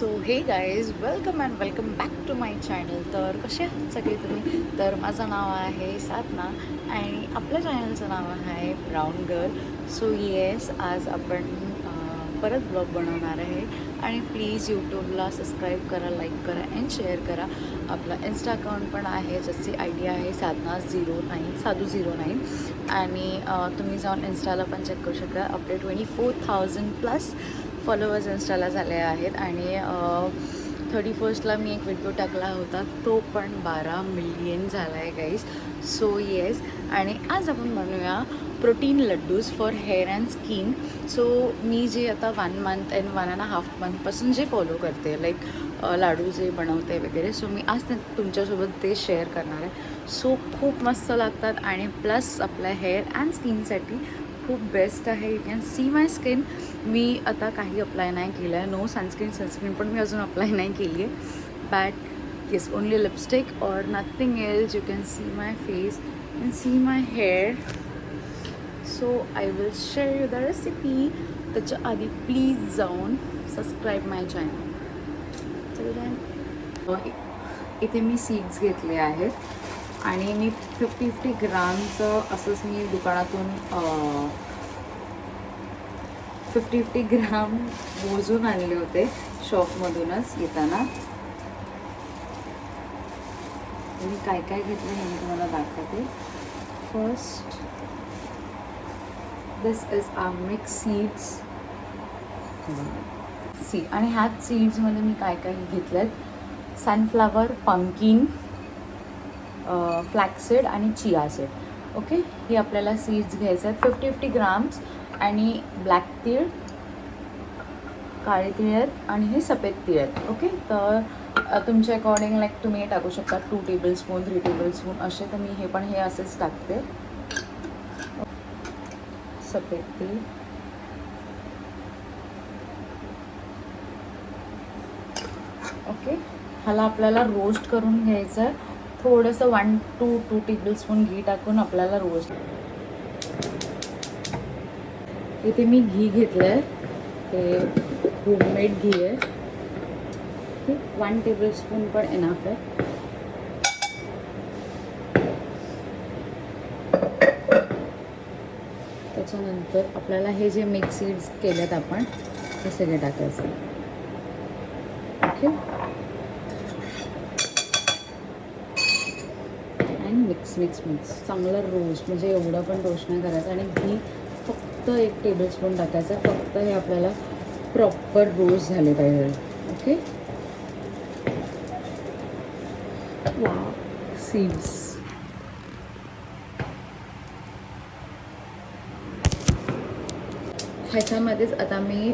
So hey guys welcome and welcome back to my channel. तर कसे आहात सगळे तुम्ही? तर माझं नाव आहे साधना आणि आपल्या चॅनलचं नाव आहे ब्राऊन गर्ल. सो येस, आज आपण परत ब्लॉग बनवणार आहे आणि प्लीज यूट्यूबला सबस्क्राईब करा, लाईक करा अँड शेअर करा. आपला इन्स्टा अकाउंट पण आहे, ज्याची आय डी आहे साधू09 आणि तुम्ही जाऊन इन्स्टाला पण चेक करू शकता. आपले 24,000+ फॉलोअर्स इन्स्टाला झाले आहेत आणि 31st मी एक व्हिडिओ टाकला होता, तो पण 12 मिलियन झाला आहे गाईज. सो येस, आणि आज आपण बनवूया protein laddoos for hair and skin. So मी जे आता 1 मंथ अँड 1.5 मंथपासून जे फॉलो करते, लाईक लाडू जे बनवते वगैरे, सो मी आज तुमच्यासोबत ते शेअर करणार आहे. सो खूप मस्त लागतात आणि प्लस आपल्या हेअर अँड स्किनसाठी खूप बेस्ट आहे. You can see my skin. मी आता काही अप्लाय नाही केलं आहे, नो सनस्क्रीन पण मी अजून अप्लाय नाही केली आहे. बट येस, ओनली लिपस्टिक और nothing else. You can see my face and see my hair. So I will share you the recipe. त्याच्या आधी प्लीज जाऊन सबस्क्राईब माय चॅनल. इथे मी सीड्स घेतले आहेत आणि मी 50 ग्रामचं असंच मी दुकानातून 50 ग्राम मोजून आणले होते शॉपमधूनच येताना. मी काय काय घेतलं हे मी तुम्हाला दाखवते. First, this is our mix seeds. आणि ह्याच सीड्समध्ये मी काय काय घेतलं आहेत, सनफ्लावर, पंपकिन, फ्लॅक्सीड आणि चिया सीड. ओके, हे आपल्याला सीड्स घ्यायचे आहेत 50 ग्राम्स. आणि ब्लॅक तीळ, काळे तीळ आहेत आणि हे सफेद तीळ आहेत. ओके, तर तुमच्या अकॉर्डिंग लाईक तुम्ही हे टाकू शकता 2 टेबलस्पून 3 टेबलस्पून असे. तर मी हे पण हे असेच टाकते. सफेद तीळ, ओके. ह्याला आपल्याला रोस्ट करून घ्यायचं आहे. थोडंसं 1 to 2 टेबलस्पून घी टाकून आपल्याला रोस्ट. इथे मी घी घेतलं आहे, ते होममेड घी आहे. 1 टेबलस्पून पण इनफ आहे. त्याच्यानंतर आपल्याला हे जे मिक्स सीड्स केलेत आपण, हे सगळे टाकायचं. ओके, मिक्स चांगलं रोस्ट, म्हणजे एवढं पण रोस्ट नाही करायचं. आणि घी फक्त 1 टेबलस्पून टाकायचं. फक्त हे आपल्याला प्रॉपर रोस्ट झाले पाहिजे. Okay, seeds. ह्याच्यामध्येच आता मी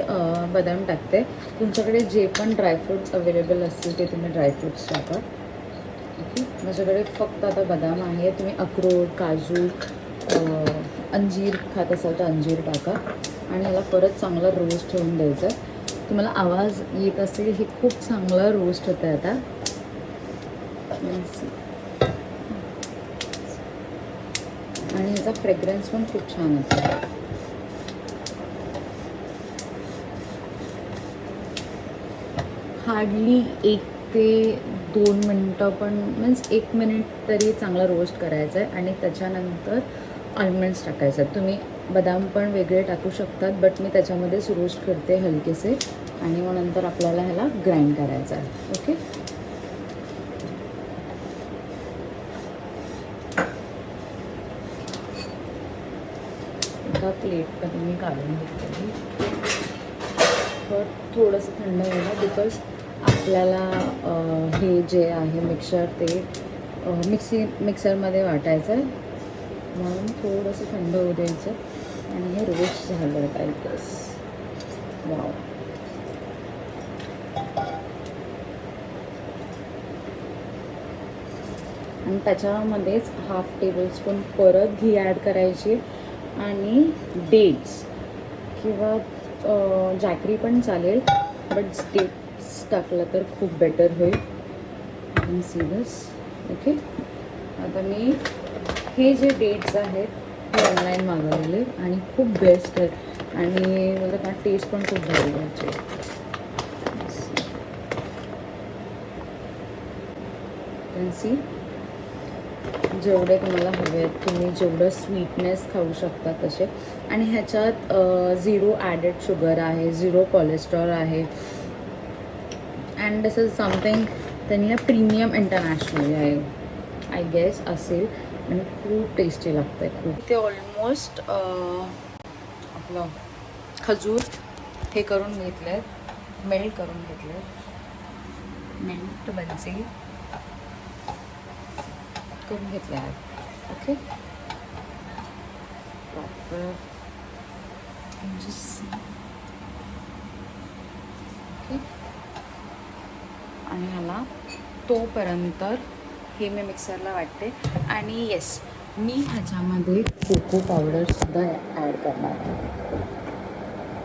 बदाम टाकते. तुमच्याकडे जे पण ड्रायफ्रूट्स अवेलेबल असतील ते तुम्ही ड्रायफ्रूट्स टाका. ओके, माझ्याकडे फक्त आता बदाम आहे. तुम्ही अक्रोड, काजू, अंजीर खात असाल तर अंजीर टाका. आणि याला परत चांगला रोस्ट होऊन द्यायचं. तुम्हाला आवाज येत असेल, हे खूप चांगलं रोस्ट होतं आहे आता. आणि याचा फ्रेग्रन्स पण खूप छान होता. हार्डली 1 ते 2 मिनटं पण, मीन्स 1 मिनिट तरी चांगला रोस्ट करायचं आहे. आणि त्याच्यानंतर आल्मंड्स टाकायचे आहेत. तुम्ही बदाम पण वेगळे टाकू शकतात, बट मी त्याच्यामध्येच रोस्ट करते हलकेसे. आणि मग नंतर आपल्याला ह्याला ग्राइंड करायचं आहे. ओके, एका प्लेटमध्ये मी काढून घेतली. तर थोडंसं थंड व्हायला, बिकॉज आपल्याला हे जे आहे मिक्सर ते मिक्सरमध्ये वाटायचं आहे, म्हणून थोडंसं थंड होऊ द्यायचं. आणि हे रोस्ट झालं पाहिजे. वाव, आणि त्याच्यामध्येच 1/2 टेबलस्पून परत घी ॲड करायची. आणि डेट्स किंवा जॅकरी पण चालेल, बट डेट्स टाकलं तर खूप बेटर होईल. आणि सी दिस. ओके, आता मी हे जे डेट्स आहेत हे ऑनलाईन मागवलेले आणि खूप बेस्ट आहेत. आणि मला टेस्ट पण खूप भारी द्यायचे. कॅन सी जेवढे तुम्हाला हवे आहेत तुम्ही जेवढं स्वीटनेस खाऊ शकता तसे. आणि ह्याच्यात 0 ॲडेड शुगर आहे, 0 कोलेस्ट्रॉल आहे. अँड दिस इज समथिंग त्यांनी प्रीमियम इंटरनॅशनल आहे आय गेस असेल. आणि खूप टेस्टी लागतं आहे खूप. ते ऑलमोस्ट आपलं खजूर हे करून घेतले आहेत, मेल्ट करून घेतले आहेत, मेल्ट बन्सी करून घेतले आहेत. Okay proper okay. आणि ह्याला तोपर्यंत हे मी मिक्सरला वाटते. आणि येस मी ह्याच्यामध्ये कोको पावडरसुद्धा ॲड करणार आहे.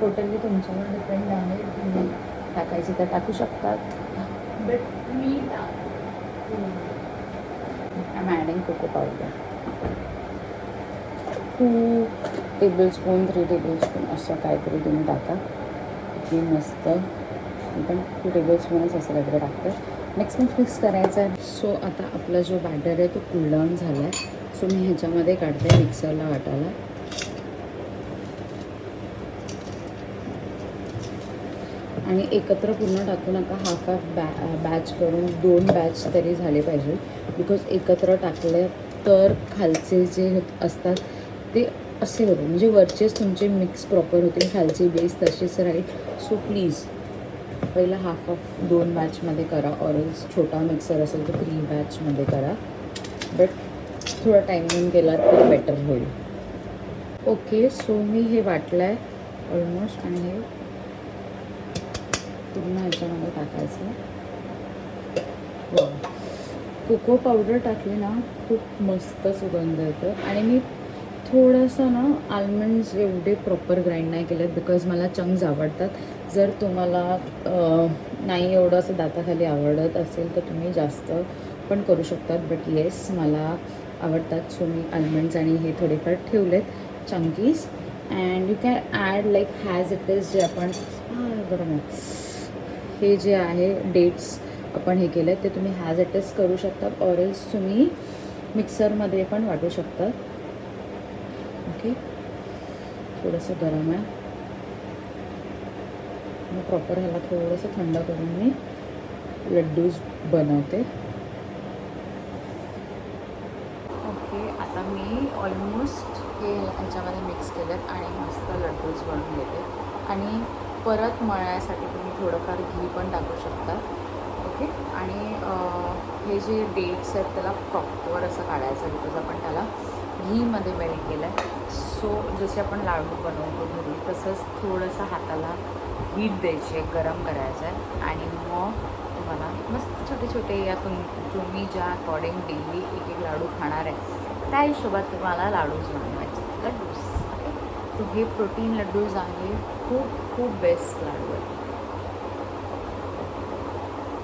टोटली तुमच्यावर डिपेंड आहे, तुम्ही टाकायची तर टाकू शकतात. बट मी I am adding cocoa powder 2 tablespoon 3 tablespoon असं काहीतरी तुम्ही टाका. किती मस्त. पण 2 टेबलस्पूनच असं काहीतरी टाकतं. नेक्स्ट मी मिक्स करायचं आहे. सो आता आपला जो बॅटर आहे तो कूलडाऊन झाला आहे. सो मी ह्याच्यामध्ये काढते मिक्सरला वाटायला. आणि एकत्र पूर्ण टाकू नका, हाफ बॅच करून 2 बॅच तरी झाले पाहिजे. बिकॉज एकत्र टाकले तर खालचे जे असतात ते असे होते, म्हणजे वरचेच तुमचे मिक्स प्रॉपर होतील, खालचे बेस तसेच राहील. सो प्लीज पहिला हाफ 2 बॅचमध्ये करा. ऑरल्स छोटा मिक्सर असेल तर 3 बॅचमध्ये करा. बट थोडा टायमिंग केला तर बेटर होईल. ओके सो मी हे वाटलं आहे ऑलमोस्ट. आणि हे पूर्ण ह्याच्यामध्ये टाकायचं. कोको पावडर टाकली ना खूप मस्त सुगंध येतं. आणि मी थोडंसं ना आल्मंड्स एवढे प्रॉपर ग्राइंड नाही केलेत बिकॉज मला चंक्स आवडतात. जर तुम्हाला नाही एवढं असं दाताखाली आवडत असेल तर तुम्ही जास्त पण करू शकतात. बट येस मला आवडतात. सो मी आल्मंड्स आणि हे थोडेफार ठेवलेत chunkies. And you can add like has it is जे आपण बरोबर हे जे आहे डेट्स आपण हे केलं ते तुम्ही हॅज इट इज करू शकतात. ऑरेल्स तुम्ही मिक्सरमध्ये पण वाटू शकतात. ओके थोडंसं गरम आहे. मग प्रॉपर ह्याला थोडंसं थंड करून मी लड्डूज बनवते. ओके आता मी ऑलमोस्ट हे ह्याच्यामध्ये मिक्स केलेत आणि मस्त लड्डूज बनवून घेते. आणि परत मळण्यासाठी तुम्ही थोडंफार घी पण टाकू शकता. ओके आणि हे जे डेट्स आहेत त्याला प्रॉपर असं काढायचं बिकॉज आपण त्याला घीमध्ये मेल्ट केलं आहे. सो जसे आपण लाडू बनवतो घरी तसंच थोडंसं हाताला हीट द्यायची आहे, गरम करायचं आहे. आणि मग तुम्हाला मस्त छोटे छोटे यातून जो मी ज्या अकॉर्डिंग डेली एक एक लाडू खाणार आहे त्या हिशोबात तुम्हाला लाडूज बनवायचे. लड्डूज ओके. तर हे प्रोटीन लड्डूज आहे, खूप खूप बेस्ट लाडू आहे.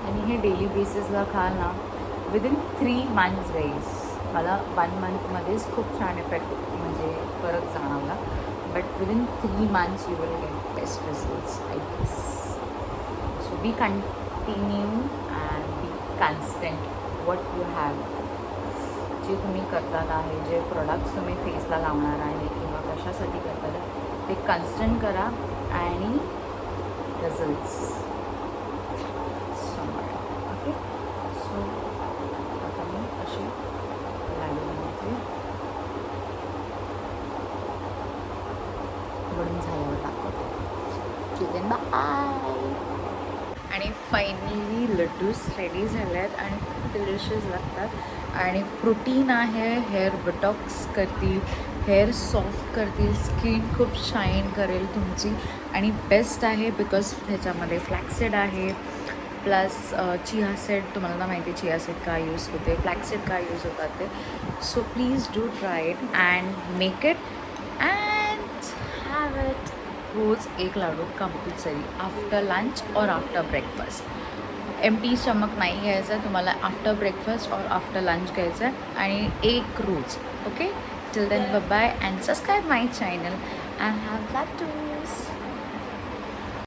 आणि हे डेली बेसिसला खाल ना विदिन 3 मंथ्स गाईज. मला 1 मंथमध्येच खूप छान इफेक्ट म्हणजे फरक जाणवला. But within 3 months you will get best results I guess. So be continue and be constant what you have. जे तुम्ही करतात आहे, जे प्रोडक्ट्स तुम्ही फेसला लावणार आहे किंवा कशासाठी करतात ते कन्स्टंट करा आणि रिझल्ट्स समोर. ओके सो आता मी अशी लाडू बनवते. बनून झाल्यावर दाखवते. ठीक आहे बाय. आणि फायनली लड्डूज रेडी झाले आहेत आणि खूप डिलिशियस लागतात. आणि प्रोटीन आहे, हेअर डिटॉक्स करतील, हेअर सॉफ्ट करतील, स्किन खूप शाईन करेल तुमची. आणि बेस्ट आहे बिकॉज ह्याच्यामध्ये फ्लॅक्सीड आहे प्लस चिया सीड. तुम्हाला माहिती आहे चिया सीड का यूज होते, फ्लॅक्सीड का यूज होतात ते. So please do try it and make it and have it. रोज एक लाडू कंपल्सरी आफ्टर लंच और आफ्टर ब्रेकफास्ट. एम्प्टी स्टमक नाही घ्यायचं आहे तुम्हाला. आफ्टर ब्रेकफास्ट और आफ्टर लंच घ्यायचं आहे आणि एक रोज. Okay till then bye bye and subscribe my channel and have लॅट्यूज.